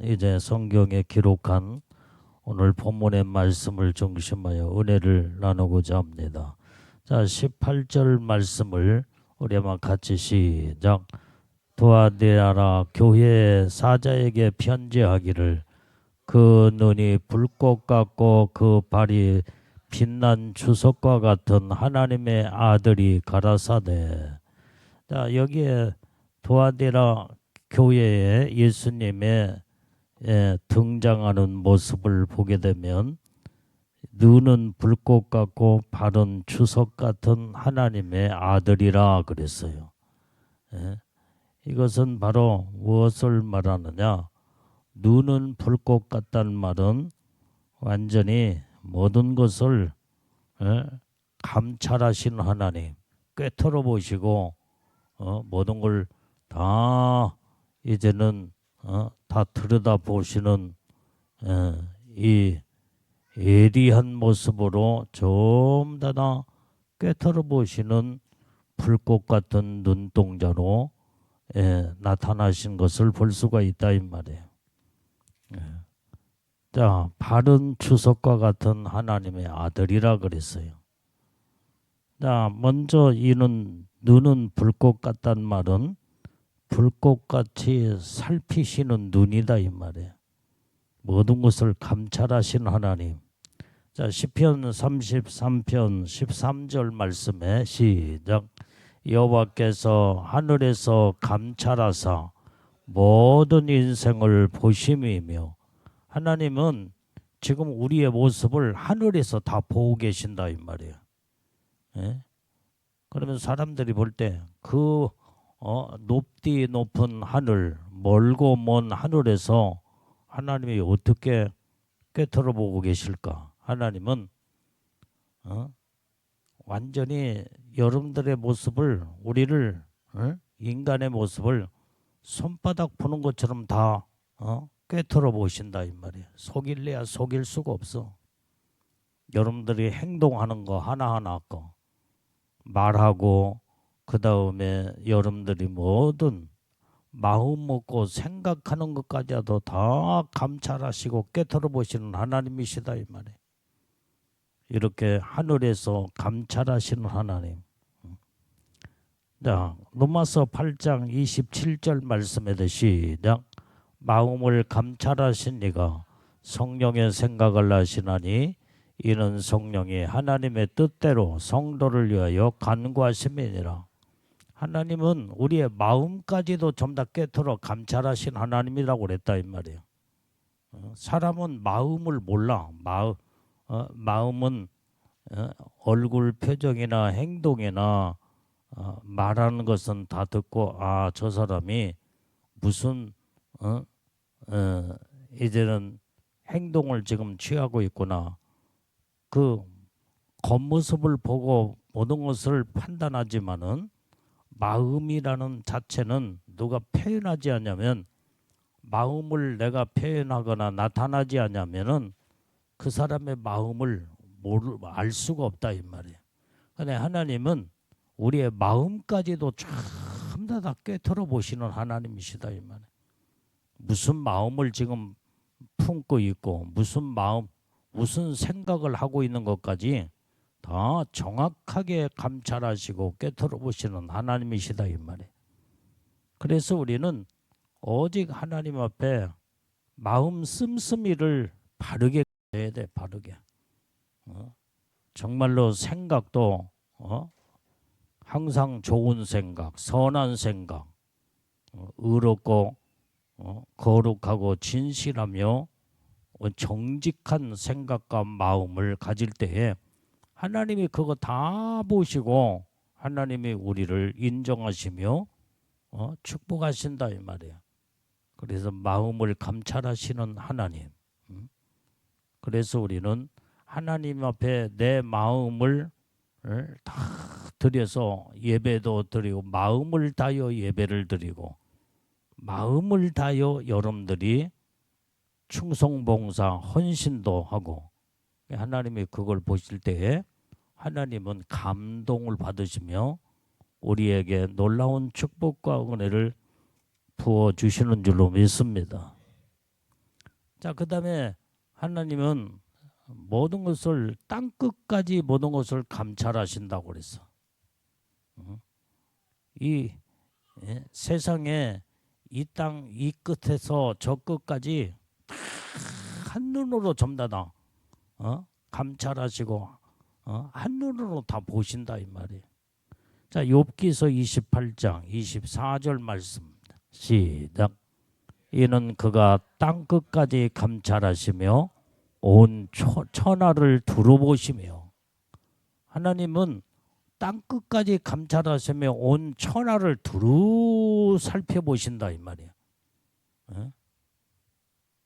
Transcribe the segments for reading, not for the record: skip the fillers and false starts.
이제 성경에 기록한 오늘 본문의 말씀을 중심하여 은혜를 나누고자 합니다. 자, 18절 말씀을 우리 한번 같이 시작. 두아디라 교회 사자에게 편지하기를 그 눈이 불꽃 같고 그 발이 빛난 주석과 같은 하나님의 아들이 가라사대. 자, 여기에 두아디라 교회에 예수님의 등장하는 모습을 보게 되면 눈은 불꽃 같고 발은 주석 같은 하나님의 아들이라 그랬어요. 이것은 바로 무엇을 말하느냐? 눈은 불꽃 같다는 말은 완전히 모든 것을 감찰하시는 하나님, 꿰뚫어 보시고 모든 걸 다 이제는 다 들여다 보시는 이 예리한 모습으로 전부 다 꿰뚫어 보시는 불꽃 같은 눈동자로 나타나신 것을 볼 수가 있다 이 말이에요. 자, 바른 주석과 같은 하나님의 아들이라 그랬어요. 자, 먼저 이는 눈은 불꽃 같다는 말은 불꽃같이 살피시는 눈이다 이 말이에요. 모든 것을 감찰하신 하나님. 자, 시편 33편 13절 말씀에 시작. 여호와께서 하늘에서 감찰하사 모든 인생을 보심이며, 하나님은 지금 우리의 모습을 하늘에서 다 보고 계신다 이 말이에요. 그러면 사람들이 볼 때 그 높디 높은 하늘, 멀고 먼 하늘에서 하나님이 어떻게 꿰뚫어 보고 계실까? 하나님은 완전히 여러분들의 모습을, 우리를, 인간의 모습을 손바닥 보는 것처럼 다 꿰뚫어 보신다 이 말이에요. 속일래야 속일 수가 없어. 여러분들이 행동하는 거 하나하나 거, 말하고, 그 다음에 여러분들이 모든 마음 먹고 생각하는 것까지도 다 감찰하시고 꿰뚫어 보시는 하나님이시다 이 말이에요. 이렇게 하늘에서 감찰하시는 하나님. 자, 로마서 8장 27절 말씀에도 시작. 마음을 감찰하신 이가 성령의 생각을 하시나니 이는 성령이 하나님의 뜻대로 성도를 위하여 간구하심이니라. 하나님은 우리의 마음까지도 전부 다 꿰뚫어 감찰하신 하나님이라고 그랬다 이 말이에요. 사람은 마음을 몰라. 마음은 얼굴 표정이나 행동이나 말하는 것은 다 듣고, 아, 저 사람이 무슨 이제는 행동을 지금 취하고 있구나. 그 겉모습을 보고 모든 것을 판단하지만은 마음이라는 자체는 누가 표현하지 않냐면, 마음을 내가 표현하거나 나타나지 않냐면은 그 사람의 마음을 알 수가 없다 이 말이에요. 근데 하나님은 우리의 마음까지도 전부 다 꿰뚫어 보시는 하나님이시다 이 말이에요. 무슨 마음을 지금 품고 있고 무슨 마음, 무슨 생각을 하고 있는 것까지 다 정확하게 감찰하시고 꿰뚫어 보시는 하나님이시다 이 말이에요. 그래서 우리는 오직 하나님 앞에 마음 씀씀이를 바르게 해야 돼. 바르게. 정말로 생각도 항상 좋은 생각, 선한 생각, 의롭고 거룩하고 진실하며 정직한 생각과 마음을 가질 때에 하나님이 그거 다 보시고 하나님이 우리를 인정하시며 축복하신다 이 말이에요. 그래서 마음을 감찰하시는 하나님. 그래서 우리는 하나님 앞에 내 마음을 다 드려서 예배도 드리고, 마음을 다하여 예배를 드리고, 마음을 다하여 여러분들이 충성봉사 헌신도 하고, 하나님이 그걸 보실 때에 하나님은 감동을 받으시며 우리에게 놀라운 축복과 은혜를 부어주시는 줄로 믿습니다. 자, 그다음에 하나님은 모든 것을 땅 끝까지 모든 것을 감찰하신다고 그랬어. 이 세상에 이 땅 이 끝에서 저 끝까지 다 한눈으로 전부 다 감찰하시고 한눈으로 다 보신다 이 말이에요. 자, 욥기서 28장 24절 말씀 시작. 이는 그가 땅 끝까지 감찰하시며 온 천하를 두루보시며, 하나님은 땅 끝까지 감찰하시며 온 천하를 두루 살펴보신다 이 말이에요.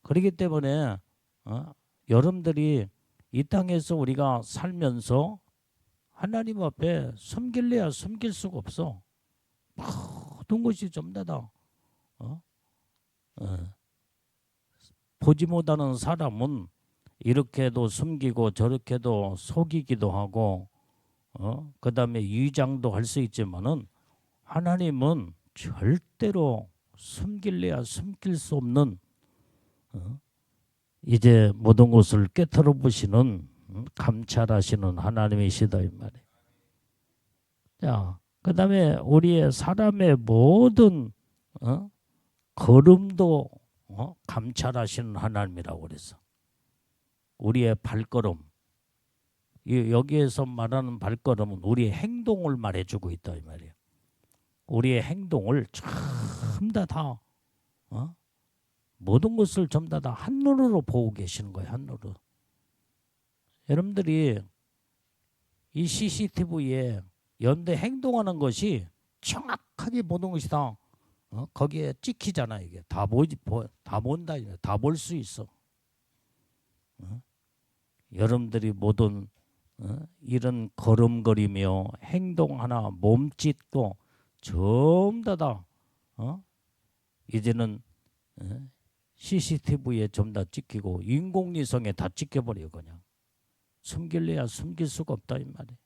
그렇기 때문에 여러분들이 이 땅에서 우리가 살면서 하나님 앞에 숨길래야 숨길 수가 없어. 모든 것이 전부 다 보지 못하는 사람은 이렇게도 숨기고 저렇게도 속이기도 하고 그 다음에 위장도 할 수 있지만은 하나님은 절대로 숨길래야 숨길 수 없는 이제 모든 것을 깨트려 보시는 감찰하시는 하나님이시다 이 말이에요. 자, 그 다음에 우리의 사람의 모든 걸음도 감찰하시는 하나님이라고 그랬어. 우리의 발걸음, 여기에서 말하는 발걸음은 우리의 행동을 말해주고 있다 이 말이에요. 우리의 행동을 전부 다 모든 것을 전부 다 한눈으로 보고 계시는 거예요. 한눈으로. 여러분들이 이 CCTV에 연대 행동하는 것이 정확하게 모든 것이 다 거기에 찍히잖아. 이게 다 본다. 다 볼 수 있어. 여러분들이 모든 이런 걸음걸이며 행동 하나 몸짓도 전부 다 이제는 CCTV에 좀 다 찍히고 인공위성에 다 찍혀버려. 그냥 숨길래야 숨길 수가 없다 이 말이에요.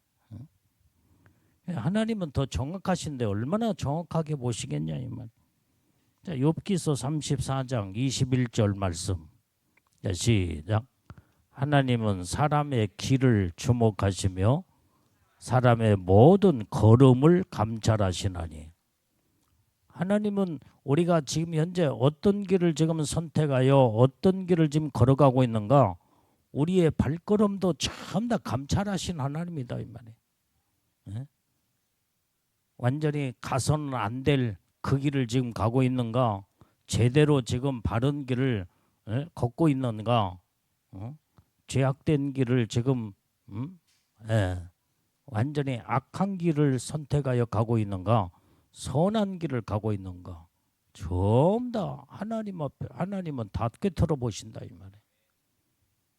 하나님은 더 정확하신데 얼마나 정확하게 보시겠냐 이 말. 자, 욥기서 34장 21절 말씀. 자, 시작. 하나님은 사람의 길을 주목하시며 사람의 모든 걸음을 감찰하시나니. 하나님은 우리가 지금 현재 어떤 길을 지금 선택하여 어떤 길을 지금 걸어가고 있는가, 우리의 발걸음도 참 다 감찰하신 하나님이다 이 말이에요. 완전히 가서는 안 될 그 길을 지금 가고 있는가, 제대로 지금 바른 길을 걷고 있는가, 죄악된 길을 지금 완전히 악한 길을 선택하여 가고 있는가, 선한 길을 가고 있는가, 전부 다 하나님 앞에 하나님은 다 꿰뚫어 보신다 이 말이에요.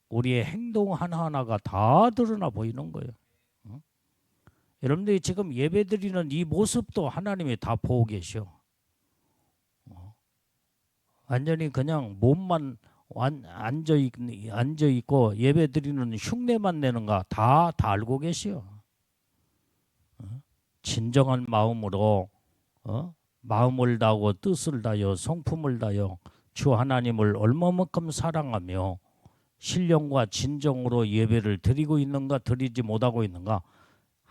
우리의 행동 하나하나가 다 드러나 보이는 거예요. 여러분들이 지금 예배드리는 이 모습도 하나님이 다 보고 계셔. 완전히 그냥 몸만 앉아있고 예배드리는 흉내만 내는가 다 알고 계시오. 진정한 마음으로 마음을 다하고 뜻을 다하여 성품을 다하여 주 하나님을 얼마만큼 사랑하며 신령과 진정으로 예배를 드리고 있는가 드리지 못하고 있는가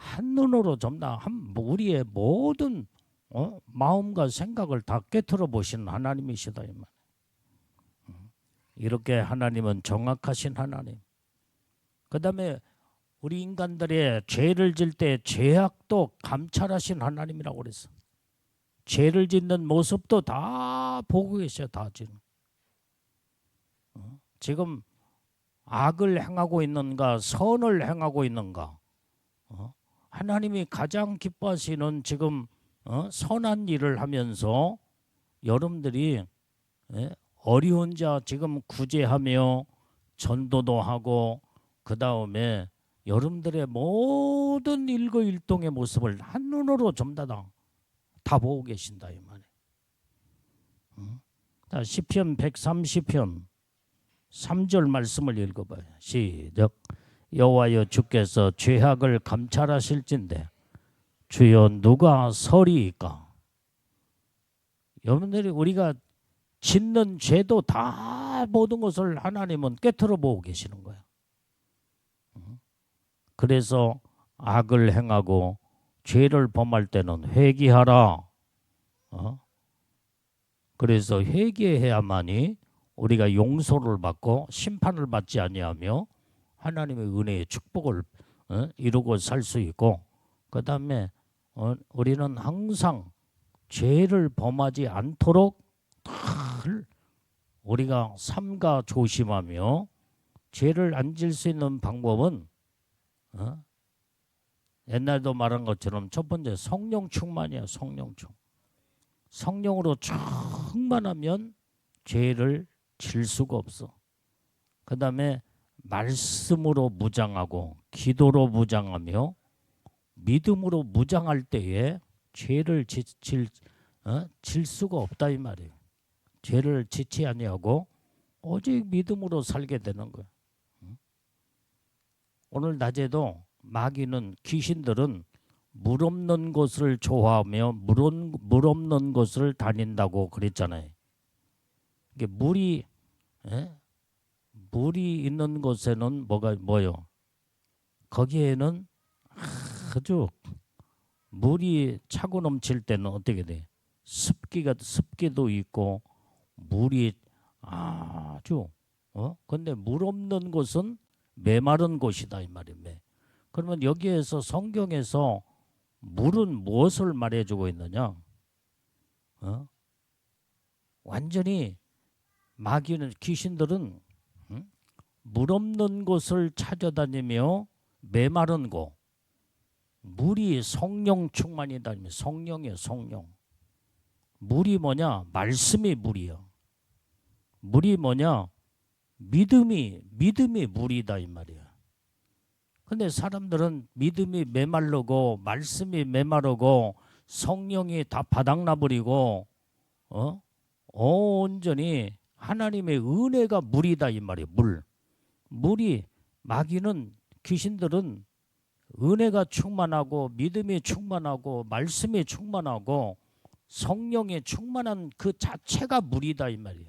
한눈으로 전부 다 우리의 모든 마음과 생각을 다 꿰뚫어 보시는 하나님이시다 이 말. 이렇게 하나님은 정확하신 하나님. 그 다음에 우리 인간들의 죄를 질 때 죄악도 감찰하신 하나님이라고 그랬어. 죄를 짓는 모습도 다 보고 계셔. 다 지금 악을 행하고 있는가 선을 행하고 있는가, 하나님이 가장 기뻐하시는 지금 선한 일을 하면서 여러분들이 어려운 자 지금 구제하며 전도도 하고 그 다음에 여러분들의 모든 일거일동의 모습을 한눈으로 전부 다 보고 계신다 이 말이에요. 자, 시편 130편 3절 말씀을 읽어봐요. 시작. 여호와여 주께서 죄악을 감찰하실진대 주여 누가 서리이까. 여러분들이 우리가 짓는 죄도 다 다 모든 것을 하나님은 깨트려 보고 계시는 거야. 그래서 악을 행하고 죄를 범할 때는 회개하라. 그래서 회개해야만이 우리가 용서를 받고 심판을 받지 아니하며 하나님의 은혜의 축복을 이루고 살 수 있고, 그 다음에 우리는 항상 죄를 범하지 않도록 늘 우리가 삼가 조심하며, 죄를 안 질 수 있는 방법은 옛날도 말한 것처럼 첫 번째 성령 충만이야. 성령으로 충만하면 죄를 질 수가 없어. 그 다음에 말씀으로 무장하고 기도로 무장하며 믿음으로 무장할 때에 죄를 질 수가 없다 이 말이에요. 죄를 짓지 아니하고 오직 믿음으로 살게 되는 거예요. 오늘 낮에도 마귀는, 귀신들은 물 없는 곳을 좋아하며 물 없는 곳을 다닌다고 그랬잖아요. 이게 물이 있는 곳에는 뭐요? 거기에는 아주 물이 차고 넘칠 때는 어떻게 돼? 습기도 있고 물이 아주 근데 물 없는 곳은 메마른 곳이다 이 말이에요. 그러면 여기에서 성경에서 물은 무엇을 말해주고 있느냐? 완전히 마귀는, 귀신들은 물 없는 곳을 찾아다니며 메마른 곳, 물이 성령 충만이다. 성령이에요, 성령. 물이 뭐냐? 말씀이 물이야. 물이 뭐냐? 믿음이 물이다 이 말이야. 근데 사람들은 믿음이 메마르고 말씀이 메마르고 성령이 다 바닥나버리고 온전히 하나님의 은혜가 물이다 이 말이에요. 물이, 마귀는, 귀신들은 은혜가 충만하고 믿음이 충만하고 말씀이 충만하고 성령이 충만한 그 자체가 물이다 이 말이에요.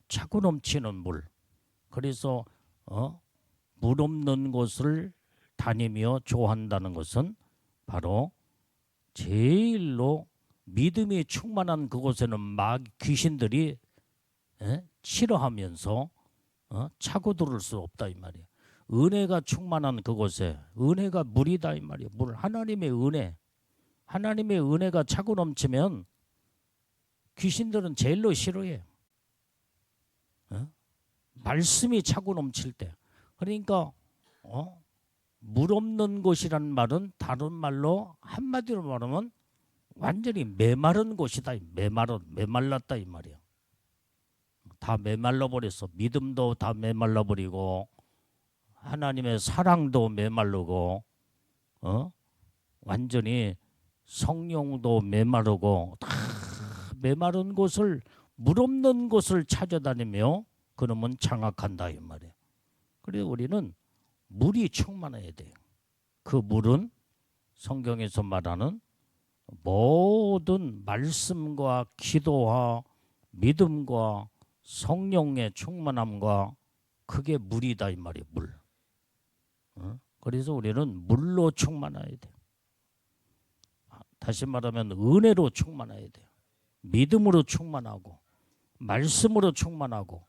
차고 넘치는 물. 그래서 물 없는 곳을 다니며 좋아한다는 것은 바로 제일로 믿음이 충만한 그곳에는 귀신들이 싫어하면서 차고 들을 수 없다 이 말이에요. 은혜가 충만한 그곳에 은혜가 물이다 이 말이에요. 물, 하나님의 은혜가 차고 넘치면 귀신들은 제일로 싫어해요. 말씀이 차고 넘칠 때. 그러니까 물 없는 곳이란 말은 다른 말로 한마디로 말하면 완전히 메마른 곳이다. 메말랐다 이 말이야. 다 메말라 버렸어. 믿음도 다 메말라 버리고 하나님의 사랑도 메말르고 완전히 성령도 메마르고 다 메마른 곳을, 물 없는 곳을 찾아다니며 그러면 장악한다 이 말이에요. 그래서 우리는 물이 충만해야 돼요. 그 물은 성경에서 말하는 모든 말씀과 기도와 믿음과 성령의 충만함과 그게 물이다 이 말이에요. 물. 그래서 우리는 물로 충만해야 돼요. 다시 말하면 은혜로 충만해야 돼요. 믿음으로 충만하고 말씀으로 충만하고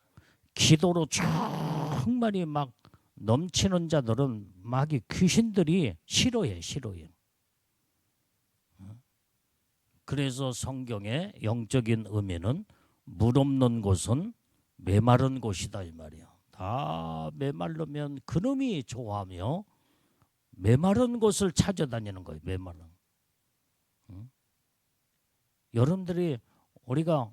기도로 충만히 막 넘치는 자들은 마귀 귀신들이 싫어해. 그래서 성경의 영적인 의미는 물 없는 곳은 메마른 곳이다 이 말이야. 다 메마르면 그놈이 좋아하며 메마른 곳을 찾아다니는 거예요. 메마른. 여러분들이 우리가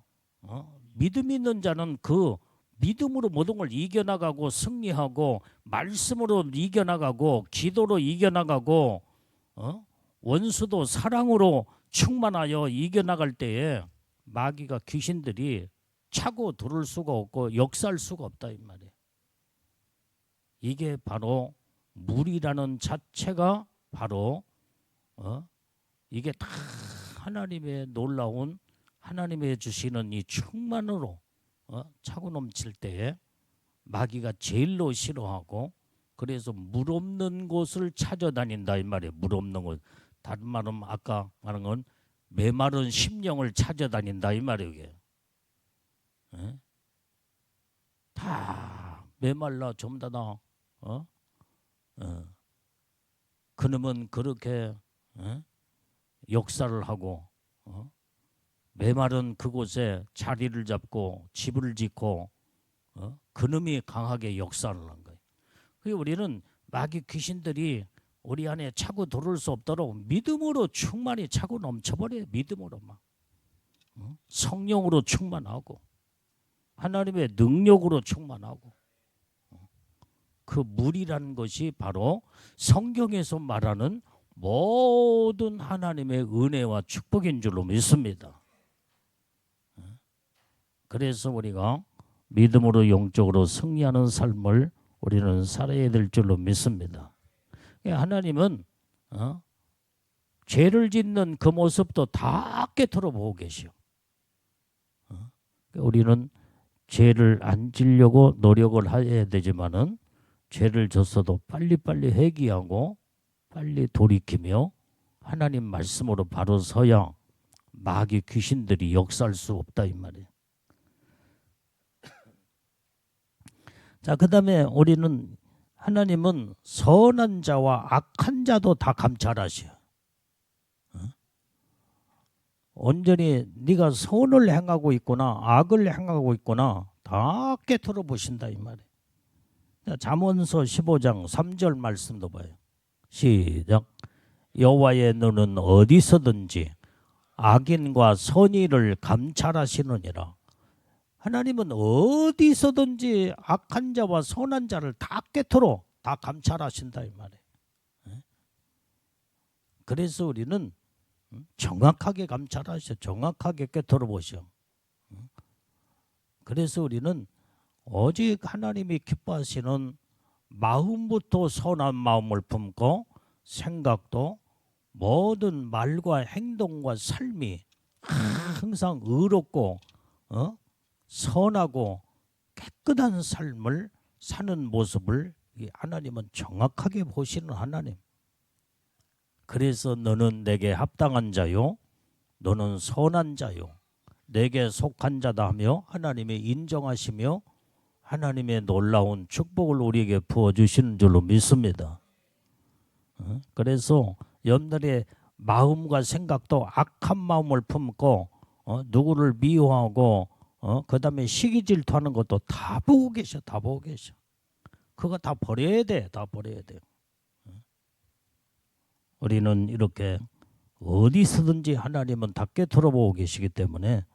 믿음 있는 자는 그 믿음으로 모든 걸 이겨나가고 승리하고 말씀으로 이겨나가고 기도로 이겨나가고 원수도 사랑으로 충만하여 이겨나갈 때에 마귀가, 귀신들이 차고 들을 수가 없고 역사할 수가 없다 이 말이에요. 이게 바로 물이라는 자체가 바로 이게 다 하나님의 놀라운, 하나님의 주시는 이 충만으로 차고 넘칠 때에 마귀가 제일로 싫어하고 그래서 물 없는 곳을 찾아다닌다 이 말이에요. 물 없는 곳. 다른 말은 아까 말한 건 메마른 심령을 찾아다닌다 이 말이에요. 이게. 예? 다 메말라 전부 다 그놈은 그렇게 역사를 하고 메마른 그곳에 자리를 잡고 집을 짓고 그놈이 강하게 역사를 한 거예요. 그리고 우리는 마귀 귀신들이 우리 안에 차고 들어올 수 없도록 믿음으로 충만히 차고 넘쳐버려요. 믿음으로 막 성령으로 충만하고 하나님의 능력으로 충만하고 그 물이라는 것이 바로 성경에서 말하는 모든 하나님의 은혜와 축복인 줄로 믿습니다. 그래서 우리가 믿음으로 영적으로 승리하는 삶을 우리는 살아야 될 줄로 믿습니다. 하나님은 죄를 짓는 그 모습도 다 깨트려 보고 계시오. 우리는 죄를 안 지려고 노력을 해야 되지만은 죄를 졌어도 빨리빨리 회개하고 빨리 돌이키며 하나님 말씀으로 바로 서야 마귀 귀신들이 역사할 수 없다 이 말이에요. 자, 그다음에 우리는 하나님은 선한 자와 악한 자도 다 감찰하셔. 온전히 네가 선을 행하고 있구나 악을 행하고 있구나 다 깨트려 보신다 이 말이에요. 자, 잠언서 15장 3절 말씀도 봐요. 시작. 여호와의 눈은 어디서든지 악인과 선의를 감찰하시느니라. 하나님은 어디서든지 악한 자와 선한 자를 다 깨트려 다 감찰하신다 이 말이에요. 그래서 우리는 정확하게 감찰하셔. 정확하게 깨트려 보셔. 그래서 우리는 오직 하나님이 기뻐하시는 마음부터 선한 마음을 품고 생각도 모든 말과 행동과 삶이 항상 의롭고 선하고 깨끗한 삶을 사는 모습을 하나님은 정확하게 보시는 하나님. 그래서 너는 내게 합당한 자요 너는 선한 자요 내게 속한 자다 하며 하나님이 인정하시며 하나님의 놀라운 축복을 우리에게 부어주시는 줄로 믿습니다. 그래서 여러분들의 마음과 생각도 악한 마음을 품고 누구를 미워하고 그 다음에 시기 질투하는 것도 다 보고 계셔. 다 보고 계셔. 그거 다 버려야 돼. 다 버려야 돼요. 우리는 이렇게 어디서든지 하나님은 다 깨트려보고 계시기 때문에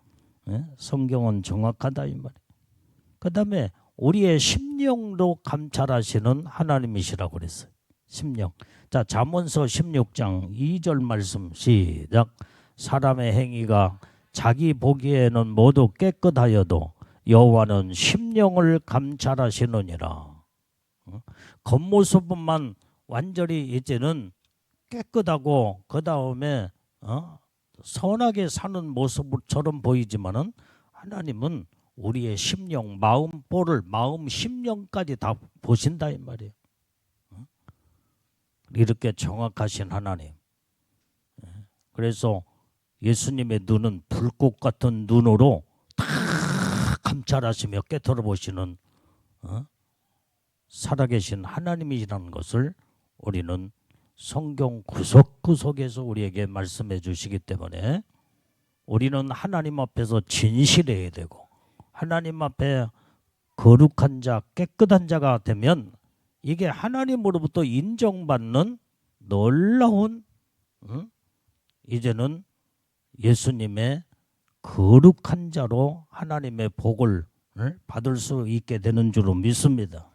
성경은 정확하다 이 말이에요. 그 다음에 우리의 심령도 감찰하시는 하나님이시라고 그랬어요. 심령. 자, 잠언서 16장 2절 말씀 시작. 사람의 행위가 자기 보기에는 모두 깨끗하여도 여호와는 심령을 감찰하시느니라. 겉모습만 완전히 이제는 깨끗하고 그 다음에 선하게 사는 모습처럼 보이지만은 하나님은 우리의 심령, 마음보를 마음 심령까지 다 보신다 이 말이에요. 이렇게 정확하신 하나님. 그래서 예수님의 눈은 불꽃 같은 눈으로 다 감찰하시며 깨트려 보시는 살아계신 하나님이라는 것을 우리는 성경 구석구석에서 우리에게 말씀해 주시기 때문에 우리는 하나님 앞에서 진실해야 되고 하나님 앞에 거룩한 자, 깨끗한 자가 되면 이게 하나님으로부터 인정받는 놀라운 이제는 예수님의 거룩한 자로 하나님의 복을 받을 수 있게 되는 줄로 믿습니다.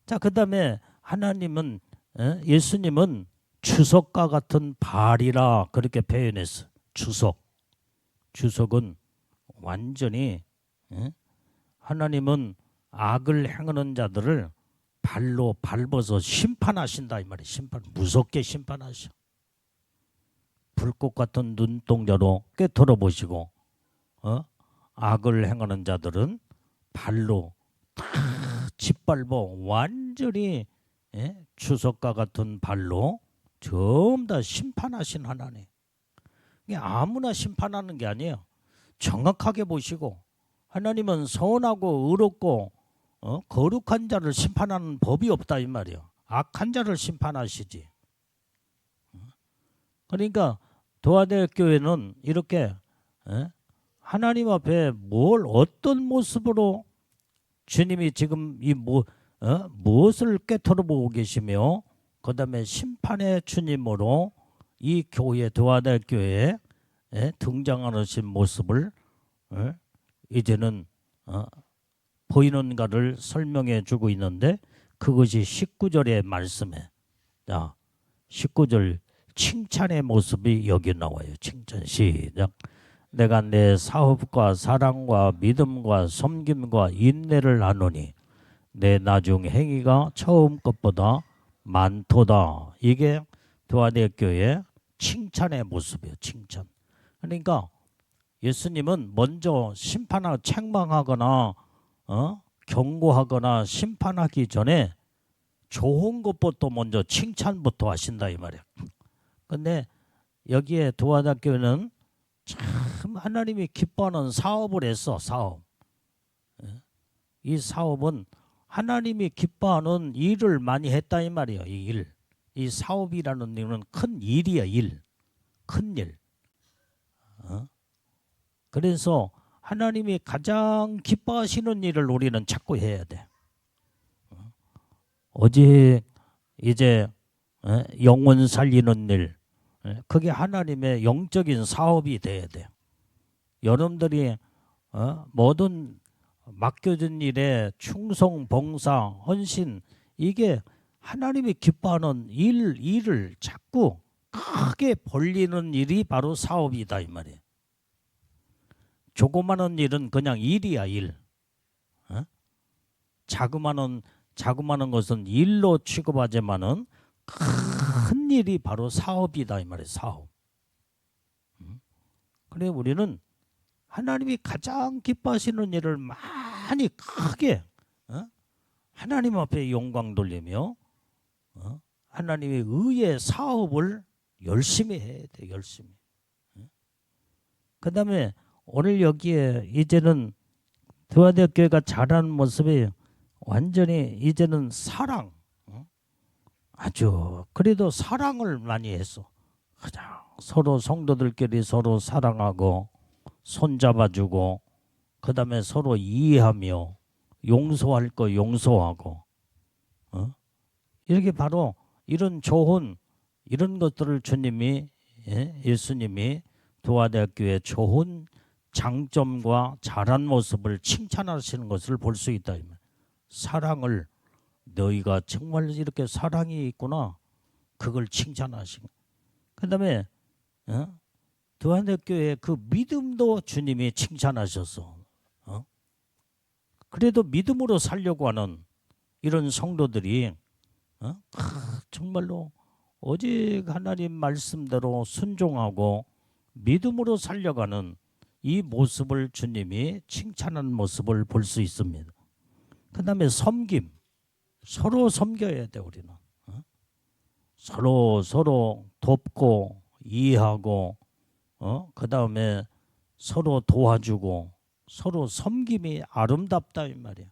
자, 그 다음에 하나님은 예수님은 주석과 같은 발이라 그렇게 표현했어. 주석은 완전히 하나님은 악을 행하는 자들을 발로 밟아서 심판하신다 이 말이에요. 무섭게 심판하셔. 불꽃 같은 눈동자로 꿰뚫어 보시고 악을 행하는 자들은 발로 다 짓밟어 완전히 주석과 같은 발로 전부 다 심판하신 하나님. 이게 아무나 심판하는 게 아니에요. 정확하게 보시고 하나님은 선하고 의롭고 거룩한 자를 심판하는 법이 없다 이 말이에요. 악한 자를 심판하시지. 그러니까 도화대교회는 이렇게 하나님 앞에 어떤 모습으로 주님이 지금 무엇을 꿰뚫어 보고 계시며 그 다음에 심판의 주님으로 이 교회 도화대교회에 등장하신 모습을 이제는 보이는가를 설명해 주고 있는데 그것이 19절의 말씀에 19절 칭찬의 모습이 여기 나와요. 칭찬 시작. 내가 내 사업과 사랑과 믿음과 섬김과 인내를 나누니 내 나중 행위가 처음 것보다 많도다. 이게 도화대교회의 칭찬의 모습이에요. 칭찬. 그러니까 예수님은 먼저 심판하고 책망하거나 경고하거나 심판하기 전에 좋은 것부터 먼저 칭찬부터 하신다 이 말이에요. 근데 여기에 도화대교회는 참 하나님이 기뻐하는 사업을 했어. 사업. 이 사업은 하나님이 기뻐하는 일을 많이 했다 이 말이에요. 이 일. 이 사업이라는 일은 큰 일이야. 일. 큰 일. 그래서 하나님이 가장 기뻐하시는 일을 우리는 찾고 해야 돼. 오직 이제 영혼 살리는 일, 그게 하나님의 영적인 사업이 돼야 돼. 여러분들이 모든 맡겨진 일에 충성, 봉사, 헌신, 이게 하나님이 기뻐하는 일을 자꾸 크게 벌리는 일이 바로 사업이다 이 말이에요. 조그마한 일은 그냥 일이야 일. 자그마한 것은 일로 취급하지만은 큰 일이 바로 사업이다 이 말이에요. 사업. 그래 우리는 하나님이 가장 기뻐하시는 일을 많이 크게 하나님 앞에 영광 돌리며 하나님의 의의 사업을 열심히 해야 돼. 열심히. 그 다음에 오늘 여기에 이제는 도화대교회가 자라는 모습이 완전히 이제는 사랑, 아주 그래도 사랑을 많이 했어. 그냥 서로 성도들끼리 서로 사랑하고 손잡아주고 그 다음에 서로 이해하며 용서할 거 용서하고 이렇게 바로 이런 좋은 이런 것들을 주님이 예수님이 도화대교회의 좋은 장점과 잘한 모습을 칭찬하시는 것을 볼 수 있다. 사랑을 너희가 정말 이렇게 사랑이 있구나. 그걸 칭찬하시고 그 다음에 도화대교회의 그 믿음도 주님이 칭찬하셨어. 그래도 믿음으로 살려고 하는 이런 성도들이 정말로 오직 하나님 말씀대로 순종하고 믿음으로 살려가는 이 모습을 주님이 칭찬하는 모습을 볼 수 있습니다. 그 다음에 섬김. 서로 섬겨야 돼 우리는. 서로 돕고 이해하고 그 다음에 서로 도와주고 서로 섬김이 아름답다 이 말이야.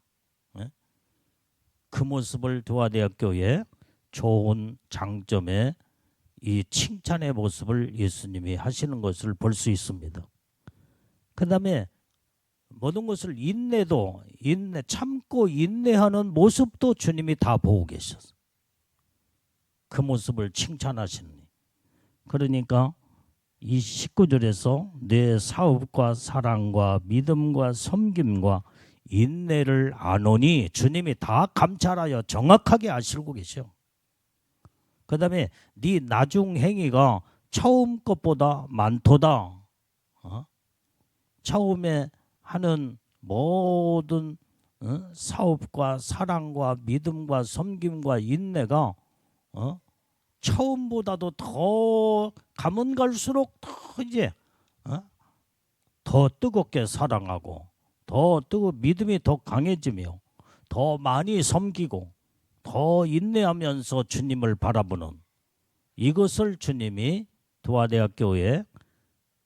그 모습을 도화대학교의 좋은 장점에 이 칭찬의 모습을 예수님이 하시는 것을 볼 수 있습니다. 그 다음에 모든 것을 참고 인내하는 모습도 주님이 다 보고 계셨어. 그 모습을 칭찬하시니. 그러니까 이 19절에서 내 사업과 사랑과 믿음과 섬김과 인내를 아노니 주님이 다 감찰하여 정확하게 아시고 계셔. 그 다음에 네 나중 행위가 처음 것보다 많도다. 처음에 하는 모든 사업과 사랑과 믿음과 섬김과 인내가 처음보다도 더 가면 갈수록 더 이제 더 뜨겁게 사랑하고 믿음이 더 강해지며 더 많이 섬기고 더 인내하면서 주님을 바라보는 이것을 주님이 두아대학교의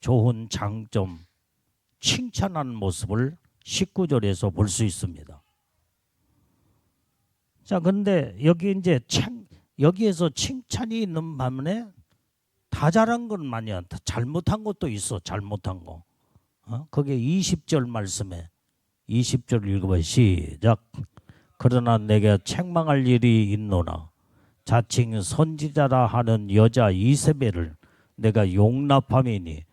좋은 장점, 칭찬하는 모습을 19절에서 볼 수 있습니다. 자, 근데 여기 이제 여기에서 칭찬이 있는 반면에 다 잘한 건 아니야. 잘못한 것도 있어. 잘못한 거. 그게 20절 말씀에 20절 읽어봐요. 시작. 그러나 내게 책망할 일이 있노라. 자칭 선지자라 하는 여자 이세벨을 내가 용납함이니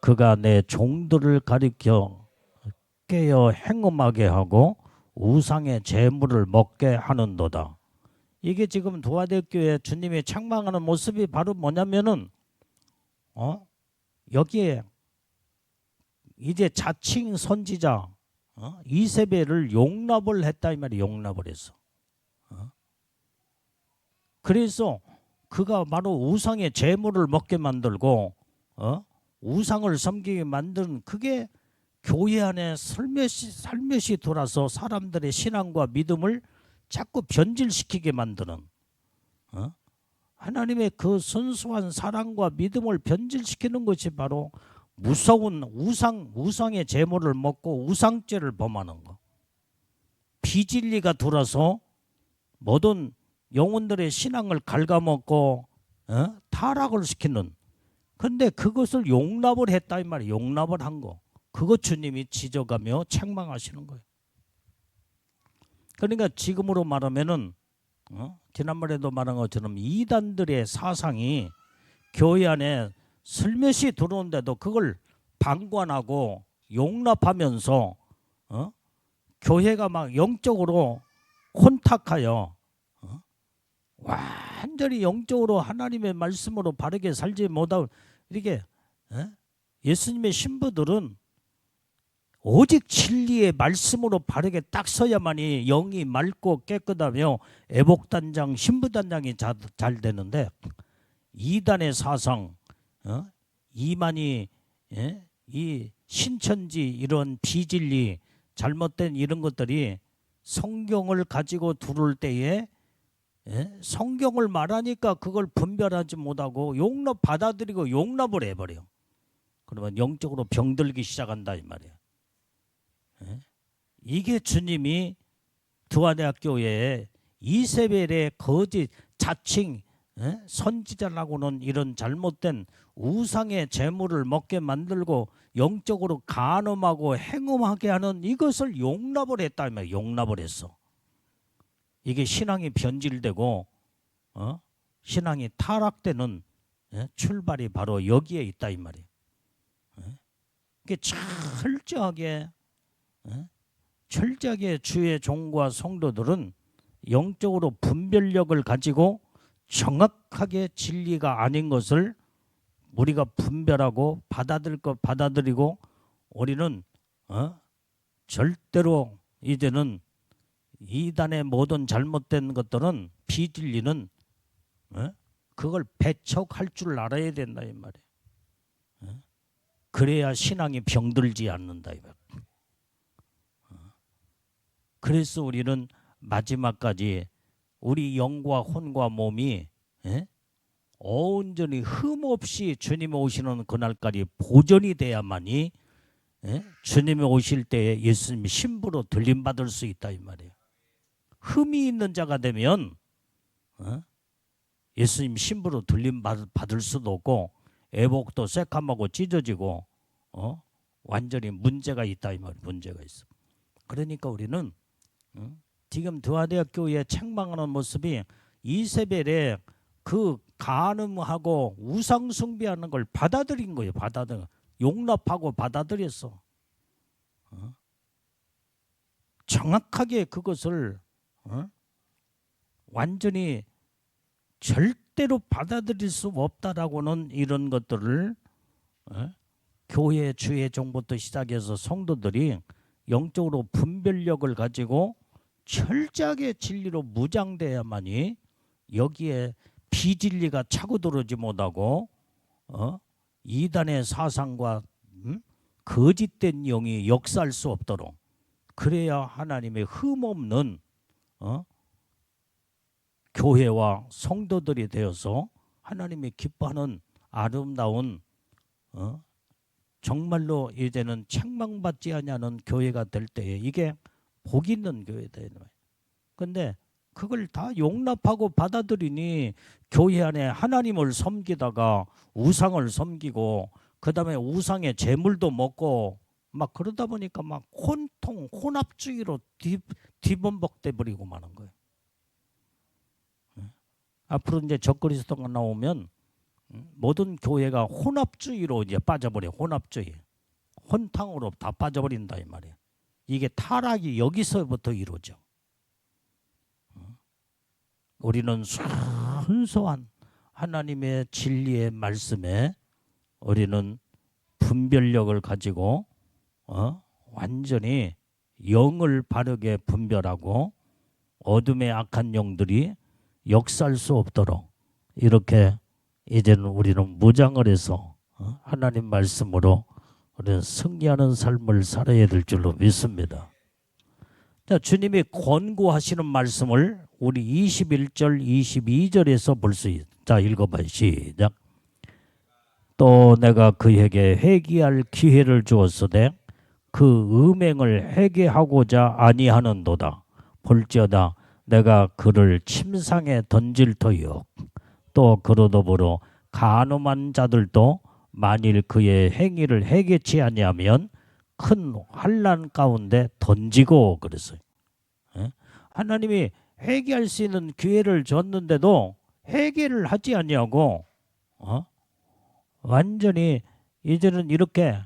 그가 내 종들을 가리켜 깨어 행음하게 하고 우상의 제물을 먹게 하는도다. 이게 지금 두아대교회 주님이 책망하는 모습이 바로 뭐냐면은 여기에 이제 자칭 선지자 이세벨을 용납을 했다 이 말이 용납을 했어. 그래서 그가 바로 우상의 제물을 먹게 만들고 우상을 섬기게 만든 그게 교회 안에 살며시 돌아서 사람들의 신앙과 믿음을 자꾸 변질시키게 만드는 하나님의 그 순수한 사랑과 믿음을 변질시키는 것이 바로 무서운 우상의 제물을 먹고 우상죄를 범하는 것. 비진리가 돌아서 모든 영혼들의 신앙을 갉아먹고 타락을 시키는. 근데 그것을 용납을 했다 이 말이에요. 용납을 한 거. 그거 주님이 지적하며 책망하시는 거예요. 그러니까 지금으로 말하면은 지난번에도 말한 것처럼 이단들의 사상이 교회 안에 슬며시 들어오는데도 그걸 방관하고 용납하면서 교회가 막 영적으로 혼탁하여 완전히 영적으로 하나님의 말씀으로 바르게 살지 못하고 이렇게 예수님의 신부들은 오직 진리의 말씀으로 바르게 딱 서야만이 영이 맑고 깨끗하며 애복단장 신부단장이 잘 되는데 이단의 사상 이만희 이 신천지 이런 비진리 잘못된 이런 것들이 성경을 가지고 들어올 때에 성경을 말하니까 그걸 분별하지 못하고 받아들이고 용납을 해버려. 그러면 영적으로 병들기 시작한다 이 말이야. 이게 주님이 두아대학교에 이세벨의 거짓 자칭 선지자라고는 이런 잘못된 우상의 제물을 먹게 만들고 영적으로 간음하고 행음하게 하는 이것을 용납을 했다 이 말이야. 용납을 했어. 이게 신앙이 변질되고 신앙이 타락되는 출발이 바로 여기에 있다 이 말이에요. 이게 철저하게 주의 종과 성도들은 영적으로 분별력을 가지고 정확하게 진리가 아닌 것을 우리가 분별하고 받아들일 것 받아들이고 우리는 절대로 이제는 이단의 모든 잘못된 것들은 비진리는 그걸 배척할 줄 알아야 된다 이 말이에요. 그래야 신앙이 병들지 않는다 이 말이에요. 그래서 우리는 마지막까지 우리 영과 혼과 몸이 온전히 흠없이 주님이 오시는 그날까지 보존이 돼야만이 주님이 오실 때에 예수님이 신부로 들림받을 수 있다 이 말이에요. 흠이 있는 자가 되면 예수님 신부로 들림받을 수도 없고 애복도 새카마고 찢어지고 완전히 문제가 있다 이 말이에요. 문제가 있어. 그러니까 우리는 지금 두아대학교에 책망하는 모습이 이세벨의 그 간음하고 우상 숭배하는 걸 받아들인 거예요. 용납하고 받아들였어. 정확하게 그것을 완전히 절대로 받아들일 수 없다라고는 이런 것들을 교회 주의 종부터 시작해서 성도들이 영적으로 분별력을 가지고 철저하게 진리로 무장돼야만이 여기에 비진리가 차고 들어오지 못하고 이단의 사상과 거짓된 영이 역사할 수 없도록, 그래야 하나님의 흠없는 교회와 성도들이 되어서 하나님이 기뻐하는 아름다운 정말로 이제는 책망받지 아니하는 교회가 될 때에 이게 복 있는 교회다. 그런데 그걸 다 용납하고 받아들이니 교회 안에 하나님을 섬기다가 우상을 섬기고 그 다음에 우상의 재물도 먹고 막 그러다 보니까 막 혼합주의로 뒤범벅돼 버리고 마는 거예요. 앞으로 이제 적그리스도가 나오면 모든 교회가 혼합주의로 이제 빠져버려. 혼합주의, 혼탕으로 다 빠져버린다 이 말이에요. 이게 타락이 여기서부터 이루어져. 우리는 순수한 하나님의 진리의 말씀에 우리는 분별력을 가지고 완전히 영을 바르게 분별하고 어둠의 악한 영들이 역사할 수 없도록 이렇게 이제는 우리는 무장을 해서 하나님 말씀으로 우리는 승리하는 삶을 살아야 될 줄로 믿습니다. 자, 주님이 권고하시는 말씀을 우리 21절, 22절에서 볼 수 있다. 자, 읽어봐요. 시작. 또 내가 그에게 회개할 기회를 주었으되 그 음행을 회개하고자 아니하는도다. 볼지어다 내가 그를 침상에 던질 터이요. 또 그로 더불어 간음한 자들도 만일 그의 행위를 회개치 아니하면 큰 환난 가운데 던지고 그랬어요. 하나님이 회개할 수 있는 기회를 줬는데도 회개를 하지 아니하고 완전히 이제는 이렇게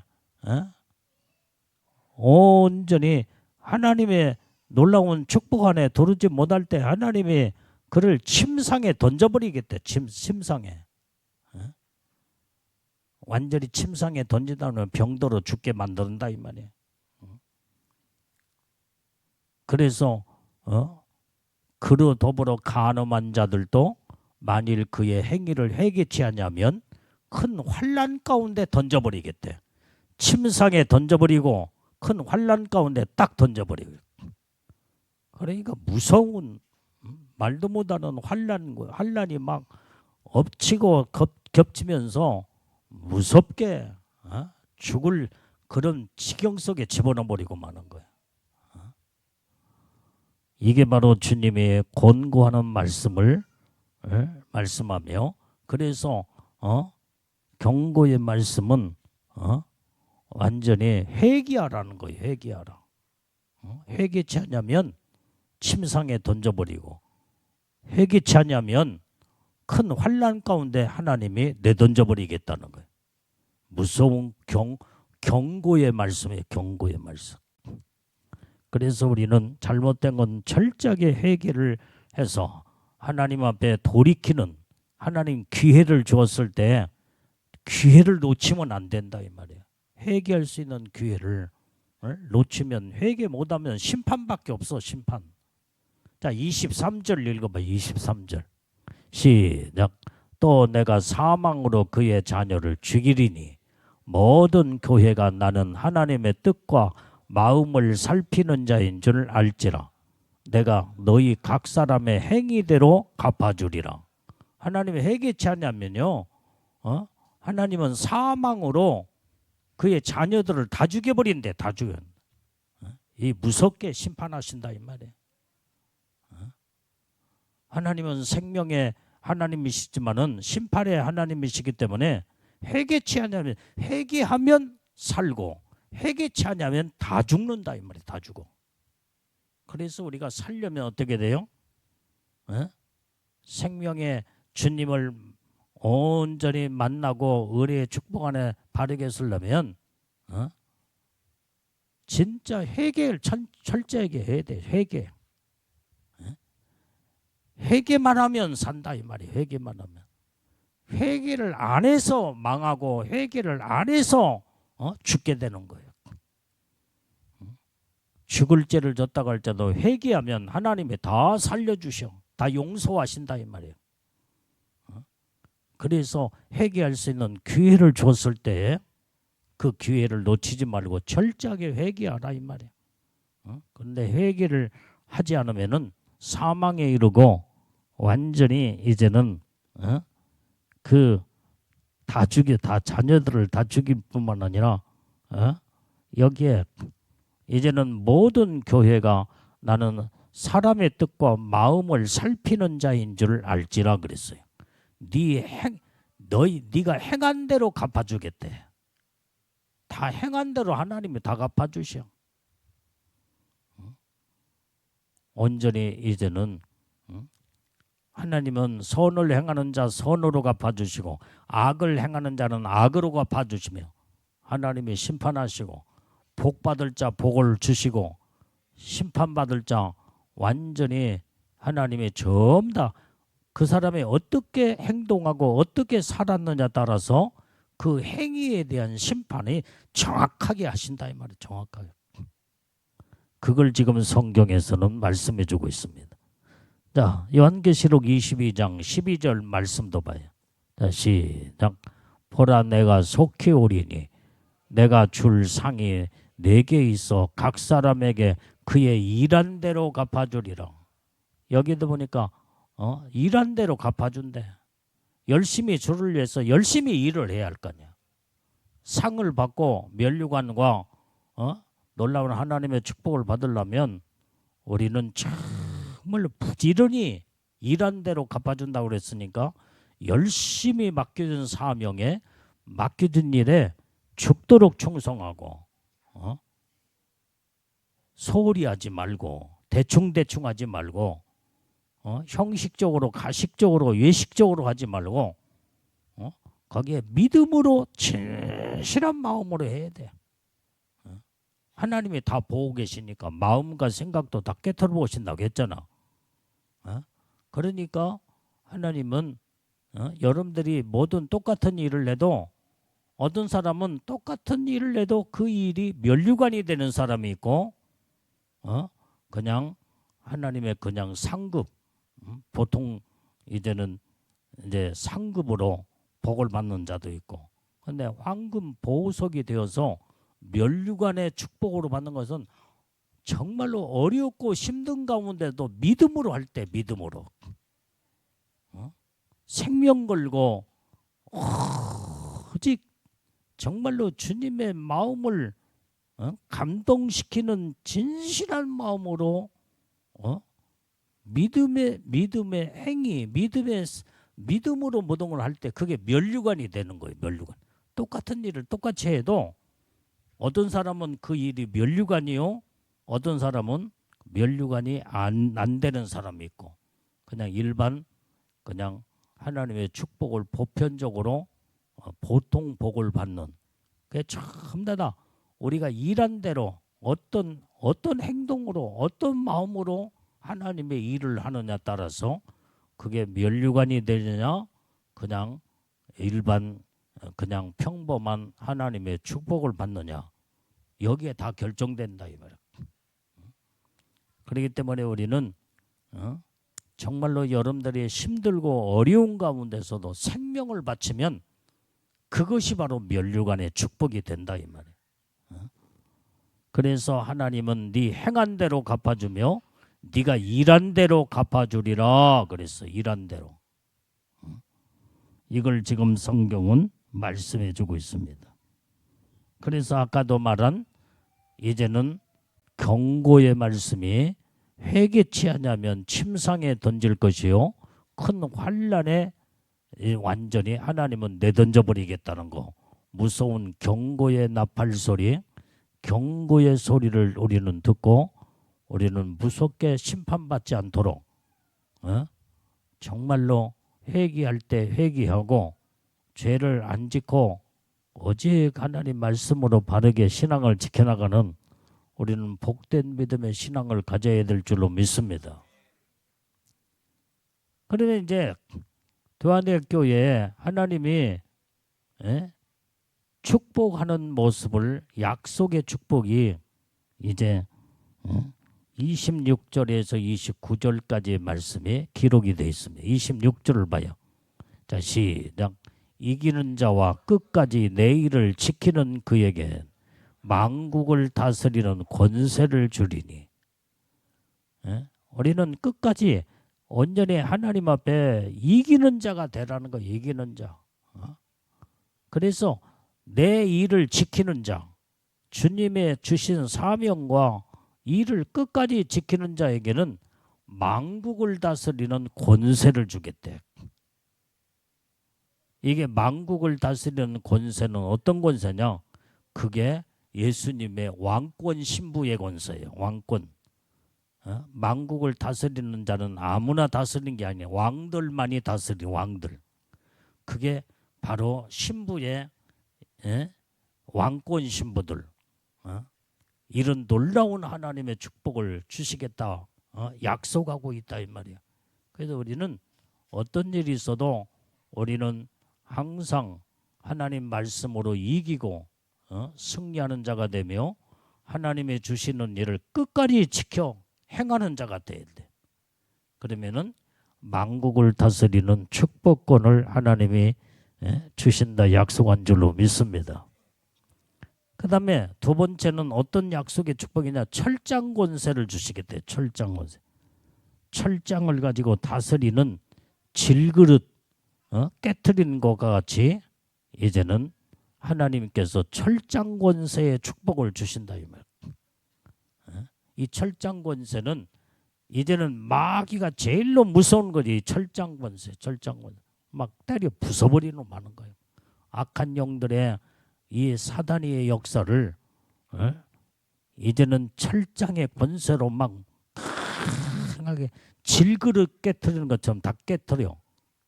온전히 하나님의 놀라운 축복 안에 도르지 못할 때 하나님이 그를 침상에 던져버리겠대. 침상에. 완전히 침상에 던지다면 병들어 죽게 만든다 이 말이에요. 그래서 그로 더불어 간음한 자들도 만일 그의 행위를 회개치 않으면 큰 환난 가운데 던져버리겠대. 침상에 던져버리고 큰 환난 가운데 딱 던져버리고. 그러니까 무서운 말도 못하는 환난이 막 엎치고 겹치면서 무섭게 죽을 그런 지경 속에 집어넣어 버리고 마는 거예요. 이게 바로 주님이 권고하는 말씀을 말씀하며, 그래서 경고의 말씀은 완전히 회개하라는 거예요. 회개하라. 회개치 않으면 침상에 던져버리고, 회개치 않으면 큰 환난 가운데 하나님이 내던져버리겠다는 거예요. 무서운 경고의 말씀이에요. 경고의 말씀. 그래서 우리는 잘못된 건 철저하게 회개를 해서 하나님 앞에 돌이키는, 하나님 기회를 주었을 때 기회를 놓치면 안 된다 이 말이에요. 회개할 수 있는 기회를 놓치면, 회개 못하면 심판밖에 없어. 심판. 자, 23절 읽어봐. 23절 시작. 또 내가 사망으로 그의 자녀를 죽이리니 모든 교회가 나는 하나님의 뜻과 마음을 살피는 자인 줄 알지라. 내가 너희 각 사람의 행위대로 갚아주리라. 하나님이 회개치 않냐면요, 하나님은 사망으로 그의 자녀들을 다 죽여버린대. 다 죽여. 이 무섭게 심판하신다 이 말이에요. 하나님은 생명의 하나님이시지만은 심판의 하나님이시기 때문에 회개치 않냐면, 회개하면 살고 회개치 않냐면 다 죽는다 이 말이에요. 다 죽어. 그래서 우리가 살려면 어떻게 돼요? 생명의 주님을 온전히 만나고 의뢰의 축복 안에 바르게 쓰려면 진짜 회개를 철저하게 해야 돼. 회개. 회개만 하면 산다 이 말이에요. 회개만 하면. 회개를 안 해서 망하고 회개를 안 해서 죽게 되는 거예요. 죽을 죄를 졌다고 할 때도 회개하면 하나님이 다 살려주셔. 다 용서하신다 이 말이에요. 그래서 회개할 수 있는 기회를 줬을 때 그 기회를 놓치지 말고 철저하게 회개하라 이 말이야. 그런데 회개를 하지 않으면은 사망에 이르고 완전히 이제는 그 다 자녀들을 다 죽일 뿐만 아니라 여기에 이제는 모든 교회가 나는 사람의 뜻과 마음을 살피는 자인 줄 알지라 그랬어요. 네가 행한 대로 갚아주겠대. 다 행한 대로 하나님이 다 갚아주셔. 온전히 이제는 하나님은 선을 행하는 자 선으로 갚아주시고 악을 행하는 자는 악으로 갚아주시며 하나님이 심판하시고 복받을 자 복을 주시고 심판받을 자 완전히 하나님이 전부 다 그 사람이 어떻게 행동하고 어떻게 살았느냐 따라서 그 행위에 대한 심판이 정확하게 하신다 이 말이에요. 정확하게. 그걸 지금 성경에서는 말씀해 주고 있습니다. 자, 요한계시록 22장 12절 말씀도 봐요. 자, 시작. 보라 내가 속히 오리니 내가 줄 상이 내게 있어 각 사람에게 그의 일한 대로 갚아주리라. 여기도 보니까 일한 대로 갚아준대. 열심히 주를 위해서 열심히 일을 해야 할 거 아니야. 상을 받고 면류관과 놀라운 하나님의 축복을 받으려면 우리는 정말 부지런히 일한 대로 갚아준다고 그랬으니까 열심히 맡겨준 사명에 맡겨진 일에 죽도록 충성하고 소홀히 하지 말고 대충 하지 말고 형식적으로 가식적으로 외식적으로 하지 말고 거기에 믿음으로 진실한 마음으로 해야 돼. 하나님이 다 보고 계시니까 마음과 생각도 다 깨트려 보신다고 했잖아. 그러니까 하나님은 여러분들이 모든 똑같은 일을 해도 어떤 사람은 똑같은 일을 해도 그 일이 면류관이 되는 사람이 있고 그냥 하나님의 상급 보통 이제는 이제 상급으로 복을 받는 자도 있고 근데 황금 보석이 되어서 면류관의 축복으로 받는 것은 정말로 어렵고 힘든 가운데도 믿음으로 할 때 믿음으로 생명 걸고 오직 정말로 주님의 마음을 감동시키는 진실한 마음으로 믿음의 행위 믿음으로 모든 걸 할 때 그게 면류관이 되는 거예요. 면류관. 똑같은 일을 똑같이 해도 어떤 사람은 그 일이 면류관이요. 어떤 사람은 면류관이 안 되는 사람이 있고 그냥 일반 그냥 하나님의 축복을 보편적으로 보통 복을 받는 그게 전부 다 우리가 일한 대로 어떤 행동으로 어떤 마음으로 하나님의 일을 하느냐 따라서 그게 면류관이 되느냐 그냥 일반 그냥 평범한 하나님의 축복을 받느냐 여기에 다 결정된다 이 말이야. 그렇기 때문에 우리는 정말로 여러분들이 힘들고 어려운 가운데서도 생명을 바치면 그것이 바로 면류관의 축복이 된다 이 말이에요. 그래서 하나님은 네 행한 대로 갚아주며 네가 일한 대로 갚아주리라 그랬어. 일한 대로. 이걸 지금 성경은 말씀해 주고 있습니다. 그래서 아까도 말한 이제는 경고의 말씀이 회개치 않으면 침상에 던질 것이요 큰 환난에 완전히 하나님은 내던져 버리겠다는 거. 무서운 경고의 나팔 소리, 경고의 소리를 우리는 듣고 우리는 무섭게 심판받지 않도록 정말로 회개할 때 회개하고 죄를 안 짓고 오직 하나님 말씀으로 바르게 신앙을 지켜나가는 우리는 복된 믿음의 신앙을 가져야 될 줄로 믿습니다. 그러면 이제 대환대교회에 하나님이 축복하는 모습을 약속의 축복이 이제 26절에서 29절까지의 말씀이 기록이 되어 있습니다. 26절을 봐요. 자, 시작. 이기는 자와 끝까지 내 일을 지키는 그에게 만국을 다스리는 권세를 주리니. 예? 우리는 끝까지 온전히 하나님 앞에 이기는 자가 되라는 거. 이기는 자. 그래서 내 일을 지키는 자, 주님의 주신 사명과 일을 끝까지 지키는 자에게는 만국을 다스리는 권세를 주겠대. 이게 만국을 다스리는 권세는 어떤 권세냐? 그게 예수님의 왕권 신부의 권세예요. 왕권. 만국을 다스리는 자는 아무나 다스리는 게 아니에요. 왕들만이 다스리는 왕들. 그게 바로 신부의 왕권 신부들. 이런 놀라운 하나님의 축복을 주시겠다 약속하고 있다 이 말이야. 그래서 우리는 어떤 일이 있어도 우리는 항상 하나님 말씀으로 이기고 승리하는 자가 되며 하나님의 주시는 일을 끝까지 지켜 행하는 자가 돼야 돼. 그러면은 만국을 다스리는 축복권을 하나님이 주신다 약속한 줄로 믿습니다. 그 다음에 두 번째는 어떤 약속의 축복이냐? 철장 권세를 주시겠대. 철장 권세. 철장을 가지고 다스리는 질그릇 깨트리는 것과 같이 이제는 하나님께서 철장 권세의 축복을 주신다 이 말. 이 철장 권세는 이제는 마귀가 제일로 무서운 거지. 철장 권세, 철장 권세. 막 때려 부숴버리는 많은 거예요. 악한 영들의 이 사단의 역사를 이제는 철장의 권세로 막 강하게 질그릇 깨트리는 것처럼 다 깨트려.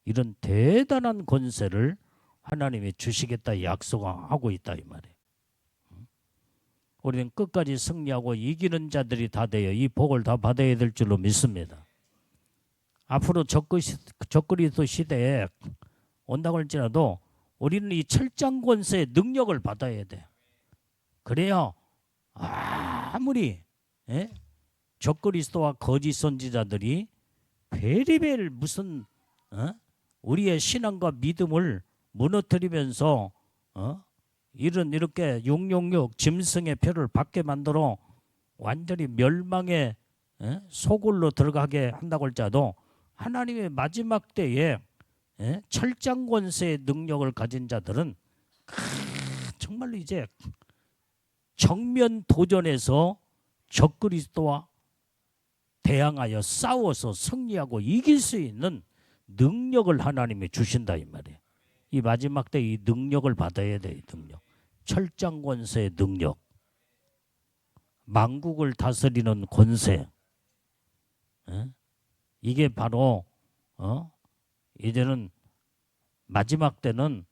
이런 대단한 권세를 하나님이 주시겠다 약속하고 있다 이 말이에요. 우리는 끝까지 승리하고 이기는 자들이 다 되어 이 복을 다 받아야 될 줄로 믿습니다. 앞으로 적그리스도 시대에 온다고 할지라도 우리는 이 철장 권세의 능력을 받아야 돼. 그래야 아무리 적그리스도와 거짓 선지자들이 베리벨 무슨 우리의 신앙과 믿음을 무너뜨리면서 이렇게 666 짐승의 표를 받게 만들어 완전히 멸망의 소굴로 들어가게 한다고 할지라도 하나님의 마지막 때에 철장 권세의 능력을 가진 자들은 정말로 이제 정면 도전해서 적그리스도와 대항하여 싸워서 승리하고 이길 수 있는 능력을 하나님이 주신다 이 말이에요. 이 마지막 때 이 능력을 받아야 돼. 이 능력. 철장 권세의 능력. 만국을 다스리는 권세. 이게 바로 이제는 마지막 때는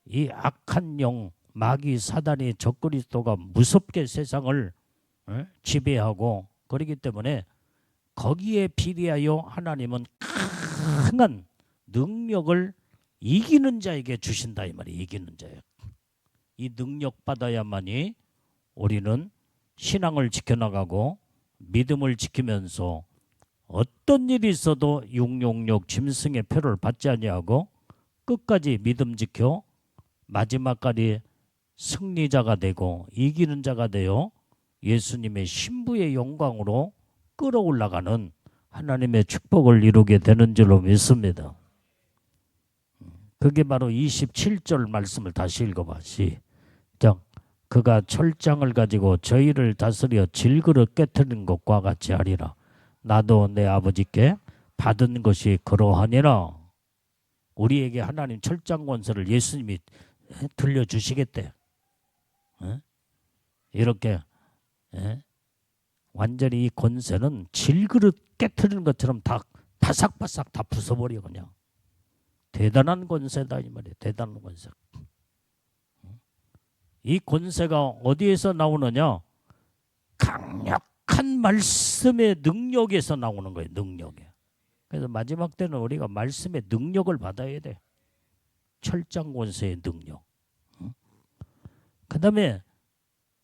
이 악한 영 마귀 사단이 적그리스도가 무섭게 세상을 지배하고 그렇기 때문에 거기에 비례하여 하나님은 강한 능력을 이기는 자에게 주신다 이 말이에요. 이기는 자에. 이 능력 받아야만이 우리는 신앙을 지켜나가고 믿음을 지키면서 어떤 일이 있어도 666 짐승의 표를 받지 아니하고 끝까지 믿음 지켜 마지막까지 승리자가 되고 이기는 자가 되어 예수님의 신부의 영광으로 끌어올라가는 하나님의 축복을 이루게 되는 줄로 믿습니다. 그게 바로 27절 말씀을 다시 읽어봐. 시작. 그가 철장을 가지고 저희를 다스려 질그릇 깨트리는 것과 같이 하리라. 나도 내 아버지께 받은 것이 그러하니라. 우리에게 하나님 철장 권세를 예수님이 들려주시겠대. 이렇게 완전히 이 권세는 질그릇 깨트리는 것처럼 다 바삭바삭 다 부숴버려 그냥. 대단한 권세다 이 말이에요. 대단한 권세. 이 권세가 어디에서 나오느냐? 강력한 말씀의 능력에서 나오는 거예요. 능력에. 그래서 마지막 때는 우리가 말씀의 능력을 받아야 돼. 철장 권세의 능력. 그 다음에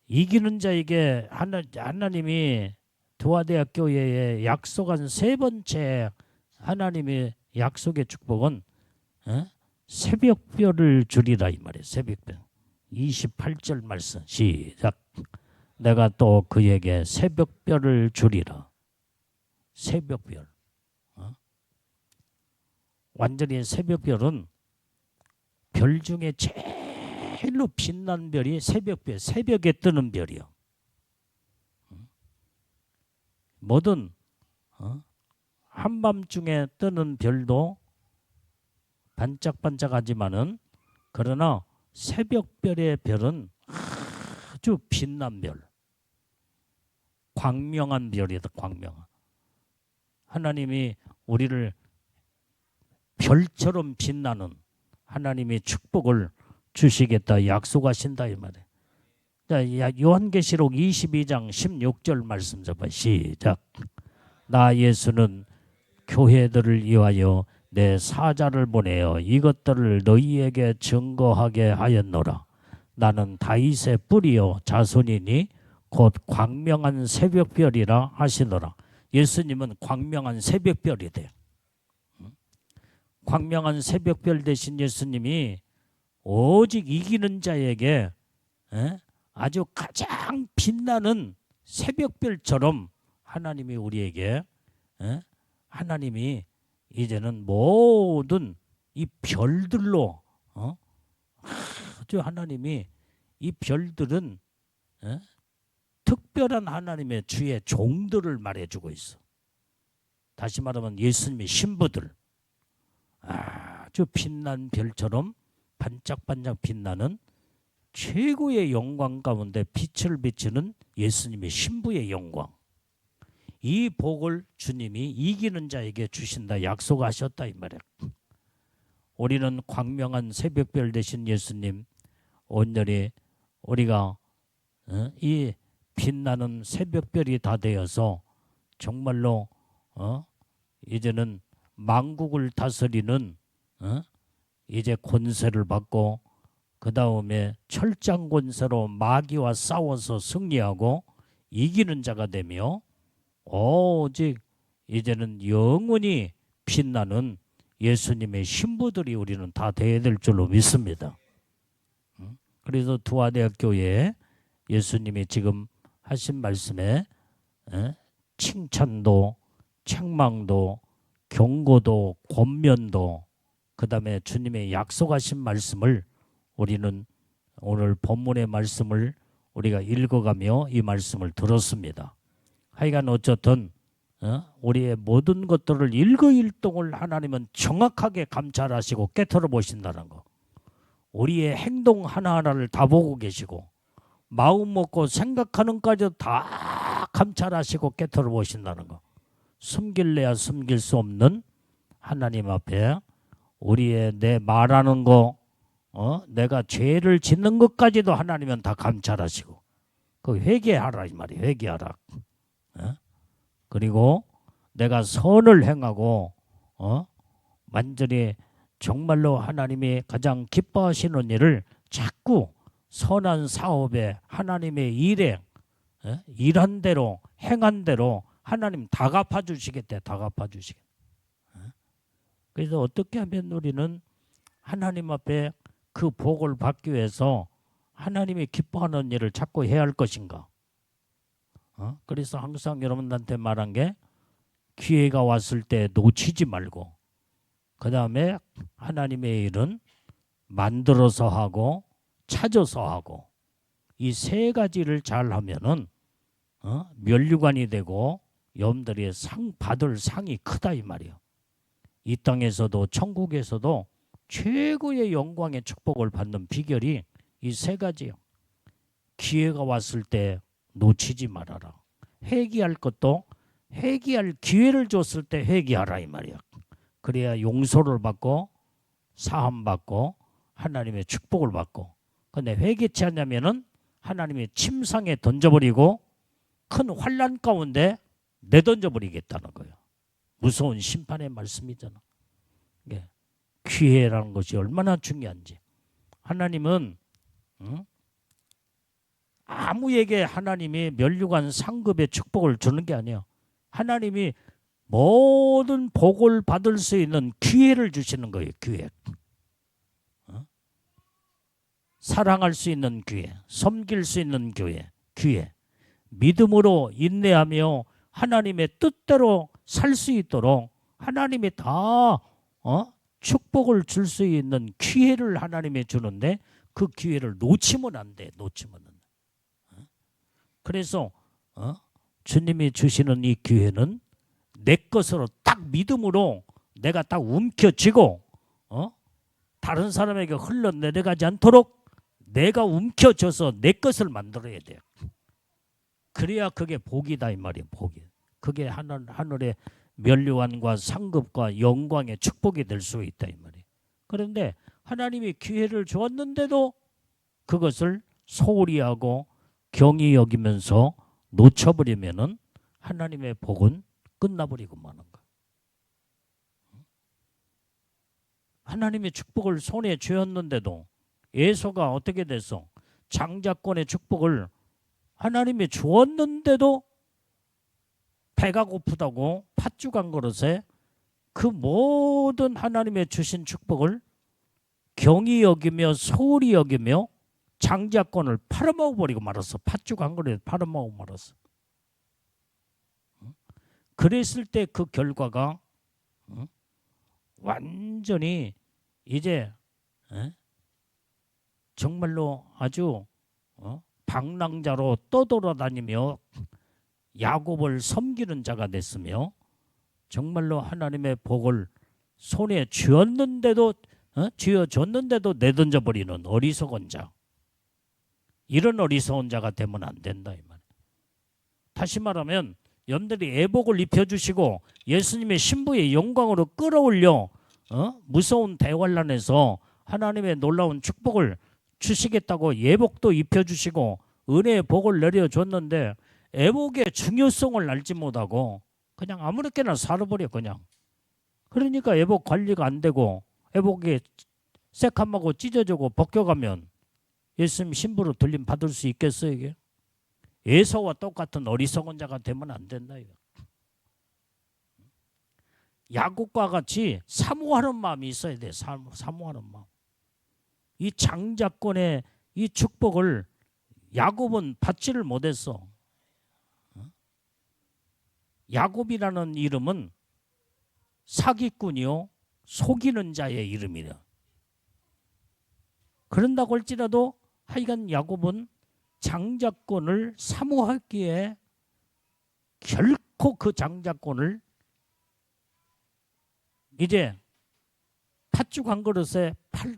이기는 자에게 하나님이 두아대학교에 약속한 세 번째 하나님의 약속의 축복은 새벽별을 주리라 이 말이에요. 새벽별. 28절 말씀 시작. 내가 또 그에게 새벽별을 주리라. 새벽별. 완전히 새벽별은 별 중에 제일로 빛난 별이 새벽별, 새벽에 뜨는 별이요. 뭐든 한밤중에 뜨는 별도 반짝반짝하지만은 그러나 새벽별의 별은 아주 빛난 별, 광명한 별이다. 광명한. 하나님이 우리를 별처럼 빛나는 하나님의 축복을 주시겠다 약속하신다 이 말이에요. 자, 요한계시록 22장 16절 말씀 잡아 시작. 나 예수는 교회들을 위하여 내 사자를 보내어 이것들을 너희에게 증거하게 하였노라. 나는 다윗의 뿌리요 자손이니 곧 광명한 새벽별이라 하시노라. 예수님은 광명한 새벽별이 돼요. 광명한 새벽별 되신 예수님이 오직 이기는 자에게 아주 가장 빛나는 새벽별처럼 하나님이 우리에게 하나님이 이제는 모든 이 별들로 아주 하나님이 이 별들은 특별한 하나님의 주의 종들을 말해주고 있어. 다시 말하면 예수님의 신부들, 아주 빛난 별처럼 반짝반짝 빛나는 최고의 영광 가운데 빛을 비추는 예수님의 신부의 영광. 이 복을 주님이 이기는 자에게 주신다 약속하셨다 이 말이야. 우리는 광명한 새벽별 되신 예수님 온전히 우리가 이 빛나는 새벽별이 다 되어서 정말로 이제는 만국을 다스리는 이제 권세를 받고 그 다음에 철장 권세로 마귀와 싸워서 승리하고 이기는 자가 되며 오직 이제는 영원히 빛나는 예수님의 신부들이 우리는 다 되어야 될 줄로 믿습니다. 그래서 두아대학교에 예수님이 지금 하신 말씀에 칭찬도 책망도 경고도 권면도 그 다음에 주님의 약속하신 말씀을 우리는 오늘 본문의 말씀을 우리가 읽어가며 이 말씀을 들었습니다. 하여간 어쨌든 우리의 모든 것들을 일거일동을 하나님은 정확하게 감찰하시고 깨트려 보신다는 거. 우리의 행동 하나하나를 다 보고 계시고 마음 먹고 생각하는 까지도 다 감찰하시고 깨트려 보신다는 거. 숨길래야 숨길 수 없는 하나님 앞에 우리의 내 말하는 거 내가 죄를 짓는 것까지도 하나님은 다 감찰하시고 그 회개하라 이 말이에요. 회개하라. 그리고 내가 선을 행하고 완전히 정말로 하나님이 가장 기뻐하시는 일을 자꾸 선한 사업에 하나님의 일에 일한 대로 행한 대로 하나님 다 갚아주시겠대. 다 갚아주시겠대. 그래서 어떻게 하면 우리는 하나님 앞에 그 복을 받기 위해서 하나님이 기뻐하는 일을 자꾸 해야 할 것인가. 그래서 항상 여러분들한테 말한 게 기회가 왔을 때 놓치지 말고 그 다음에 하나님의 일은 만들어서 하고 찾아서 하고 이 세 가지를 잘 하면은 면류관이 되고 여러분들이 상 받을 상이 크다 이 말이에요. 이 땅에서도 천국에서도 최고의 영광의 축복을 받는 비결이 이 세 가지예요. 기회가 왔을 때 놓치지 말아라. 회개할 것도 회개할 기회를 줬을 때 회개하라 이 말이야. 그래야 용서를 받고 사함 받고 하나님의 축복을 받고. 근데 회개치 않냐면은 하나님의 침상에 던져버리고 큰 환난 가운데 내던져버리겠다는 거예요. 무서운 심판의 말씀이잖아. 기회라는 것이 얼마나 중요한지. 하나님은 아무에게 하나님이 면류관 상급의 축복을 주는 게 아니에요. 하나님이 모든 복을 받을 수 있는 기회를 주시는 거예요. 기회. 사랑할 수 있는 기회, 섬길 수 있는 기회, 믿음으로 인내하며 하나님의 뜻대로 살 수 있도록 하나님이 다 축복을 줄 수 있는 기회를 하나님이 주는데 그 기회를 놓치면 안 돼. 놓치면 안 돼. 그래서 주님이 주시는 이 기회는 내 것으로 딱 믿음으로 내가 딱 움켜쥐고 다른 사람에게 흘러내려가지 않도록 내가 움켜줘서 내 것을 만들어야 돼요. 그래야 그게 복이다 이 말이에요. 복이. 그게 하늘의 면류관과 상급과 영광의 축복이 될 수 있다 이 말이에요. 그런데 하나님이 기회를 주었는데도 그것을 소홀히 하고 경히 여기면서 놓쳐버리면은 하나님의 복은 끝나버리고 마는 거예요. 하나님의 축복을 손에 쥐었는데도 에서가 어떻게 됐어? 장자권의 축복을 하나님이 주었는데도 배가 고프다고 팥죽 한 그릇에 그 모든 하나님의 주신 축복을 경히 여기며 소홀히 여기며 장자권을 팔아먹어버리고 말았어. 팥죽 한 그릇에 팔아먹어 말았어. 그랬을 때 그 결과가 완전히 이제 정말로 아주 방랑자로 떠돌아다니며 야곱을 섬기는 자가 됐으며 정말로 하나님의 복을 손에 쥐었는데도 쥐어줬는데도 내던져 버리는 어리석은 자. 이런 어리석은 자가 되면 안 된다 이 말. 다시 말하면 여러분들이 애복을 입혀주시고 예수님의 신부의 영광으로 끌어올려 무서운 대환란에서 하나님의 놀라운 축복을 주시겠다고 예복도 입혀주시고 은혜의 복을 내려줬는데 애복의 중요성을 알지 못하고 그냥 아무렇게나 살아버려 그냥. 그러니까 애복 관리가 안 되고 애복이 새카마고 찢어지고 벗겨가면 예수님 신부로 들림 받을 수 있겠어요 이게? 에서와 똑같은 어리석은 자가 되면 안 된다 이거. 야곱과 같이 사모하는 마음이 있어야 돼. 사모하는 마음. 이 장자권의 이 축복을 야곱은 받지를 못했어. 야곱이라는 이름은 사기꾼이요 속이는 자의 이름이라. 그런다고 할지라도 하여간 야곱은 장자권을 사모하기에 결코 그 장자권을 이제 팥죽 한 그릇에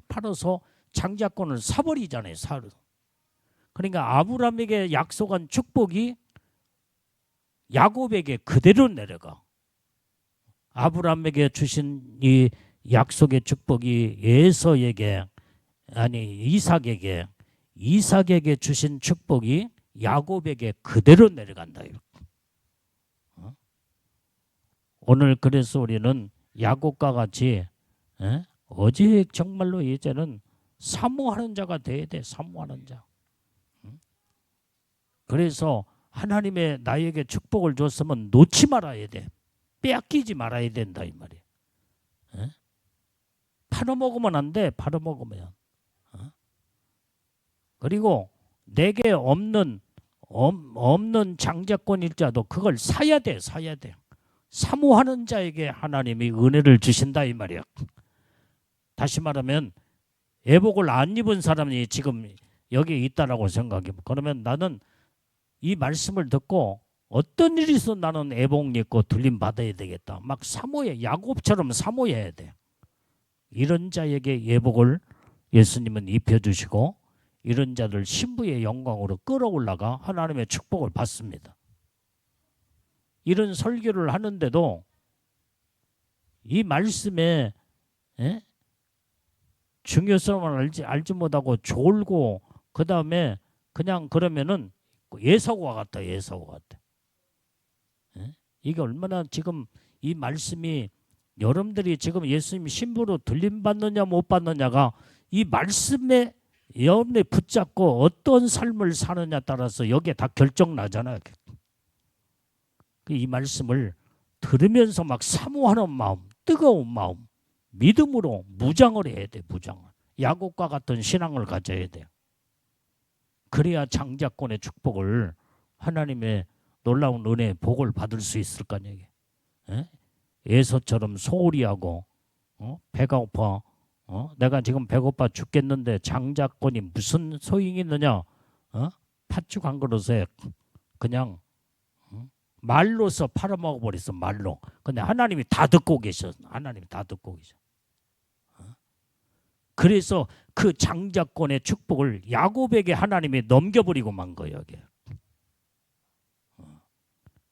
팔아서 장자권을 사버리잖아요. 그러니까 아브라함에게 약속한 축복이 야곱에게 그대로 내려가. 아브라함에게 주신 이 약속의 축복이 에서에게 아니 이삭에게 주신 축복이 야곱에게 그대로 내려간다. 오늘 그래서 우리는 야곱과 같이 오직 정말로 이제는 사모하는 자가 돼야 돼. 사모하는 자. 그래서 하나님의 나에게 축복을 줬으면 놓지 말아야 돼. 빼앗기지 말아야 된다 이 말이야. 팔아먹으면 안 돼. 팔아먹으면. 그리고 내게 없는 장자권일자도 그걸 사야 돼. 사야 돼. 사모하는 자에게 하나님이 은혜를 주신다 이 말이야. 다시 말하면 애복을 안 입은 사람이 지금 여기 있다라고 생각해. 그러면 나는 이 말씀을 듣고 어떤 일이 있어 나는 애복 입고 들림 받아야 되겠다. 막 사모해. 야곱처럼 사모해야 돼. 이런 자에게 애복을 예수님은 입혀주시고 이런 자들 신부의 영광으로 끌어올라가 하나님의 축복을 받습니다. 이런 설교를 하는데도 이 말씀에 중요성을 알지 못하고 졸고 그 다음에 그냥 그러면은 예사와 같다. 예사와 같다. 이게 얼마나 지금 이 말씀이 여러분들이 지금 예수님 신부로 들림 받느냐 못 받느냐가 이 말씀에 여러분이 붙잡고 어떤 삶을 사느냐 따라서 여기에 다 결정 나잖아요. 이 말씀을 들으면서 막 사모하는 마음, 뜨거운 마음, 믿음으로 무장을 해야 돼. 무장을. 야곱과 같은 신앙을 가져야 돼. 그래야 장자권의 축복을 하나님의 놀라운 은혜의 복을 받을 수 있을 거 아니에요. 예? 에서처럼 소홀히 하고 배가 고파 내가 지금 배고파 죽겠는데 장자권이 무슨 소용이 있느냐 팥죽 한 그릇에 그냥 말로서 팔아먹어 버렸어. 말로. 근데 하나님이 다 듣고 계셔. 하나님이 다 듣고 계셔. 그래서 그 장자권의 축복을 야곱에게 하나님이 넘겨버리고 만 거예요. 여기.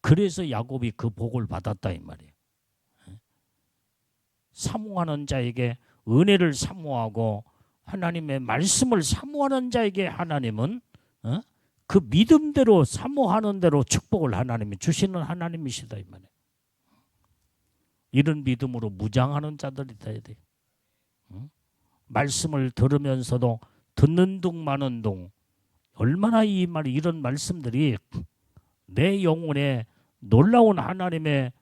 그래서 야곱이 그 복을 받았다 이 말이에요. 사모하는 자에게 은혜를 사모하고 하나님의 말씀을 사모하는 자에게 하나님은 그 믿음대로 사모하는 대로 축복을 하나님이 주시는 하나님이시다 이 말이에요. 이런 믿음으로 무장하는 자들이 돼야 돼요. 말씀을 들으면서도 듣는 둥 마는 둥 얼마나 이런 말씀들이 내 영혼에 놀라운 하나님의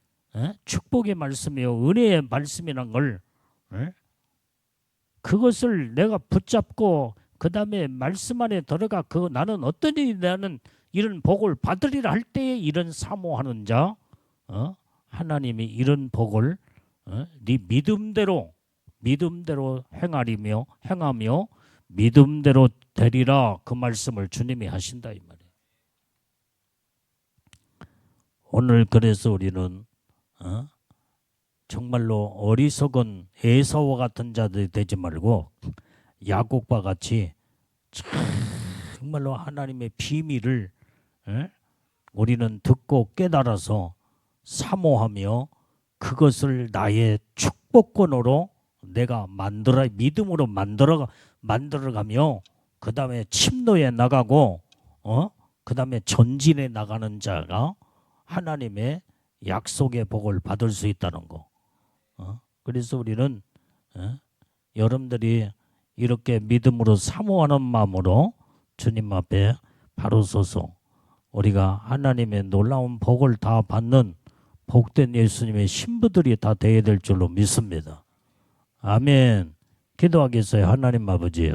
축복의 말씀이요 은혜의 말씀이란 걸 그것을 내가 붙잡고 그 다음에 말씀 안에 들어가 나는 어떤 일이 나는 이런 복을 받으리라 할 때에 이런 사모하는 자 하나님이 이런 복을 네 믿음대로 행하며 믿음대로 되리라 그 말씀을 주님이 하신다 이 말이에요. 오늘 그래서 우리는 정말로 어리석은 에사와 같은 자들이 되지 말고 야곱과 같이 정말로 하나님의 비밀을 우리는 듣고 깨달아서 사모하며 그것을 나의 축복권으로 내가 믿음으로 만들어가며 그 다음에 침노에 나가고 그 다음에 전진에 나가는 자가 하나님의 약속의 복을 받을 수 있다는 거. 그래서 우리는 여러분들이 이렇게 믿음으로 사모하는 마음으로 주님 앞에 바로 서서 우리가 하나님의 놀라운 복을 다 받는 복된 예수님의 신부들이 다 되어야 될 줄로 믿습니다. 아멘. 기도하겠어요. 하나님 아버지.